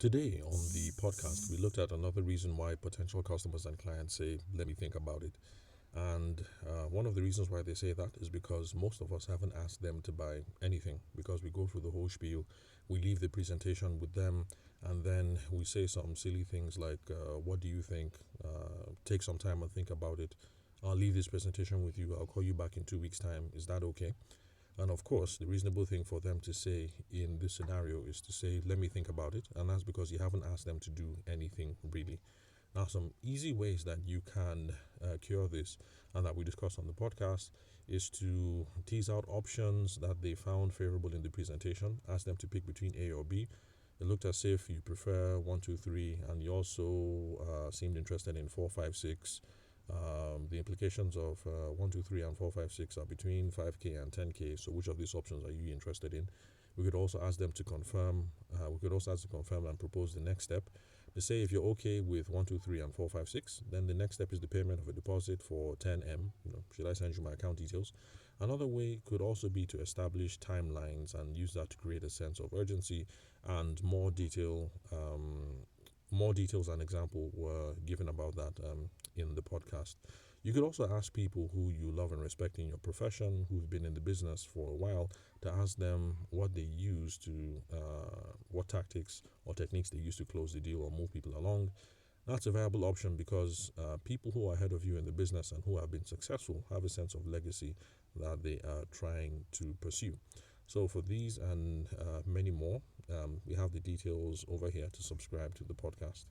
Today on the podcast, we looked at another reason why potential customers and clients say, let me think about it. And one of the reasons why they say that is because most of us haven't asked them to buy anything because we go through the whole spiel, we leave the presentation with them, and then we say some silly things like, what do you think? Take some time and think about it. I'll leave this presentation with you. I'll call you back in 2 weeks' time. Is that okay? And of course, the reasonable thing for them to say in this scenario is to say, let me think about it. And that's because you haven't asked them to do anything really. Now, some easy ways that you can cure this and that we discussed on the podcast is to tease out options that they found favorable in the presentation. Ask them to pick between A or B. It looked as if you prefer 1, 2, 3, and you also seemed interested in 4, 5, 6. The implications of 1, 2, 3, and 4, 5, 6 are between 5K and 10K. So, which of these options are you interested in? We could also ask them to confirm. We could also ask to confirm and propose the next step. They say if you're okay with 1, 2, 3, and 4, 5, 6, then the next step is the payment of a deposit for 10M. Should I send you my account details? Another way could also be to establish timelines and use that to create a sense of urgency and more detail. More details and example were given about that in the podcast. You could also ask people who you love and respect in your profession, who've been in the business for a while, to ask them what they use to, what tactics or techniques they use to close the deal or move people along. That's a viable option because people who are ahead of you in the business and who have been successful have a sense of legacy that they are trying to pursue. So for these and many more, we have the details over here to subscribe to the podcast.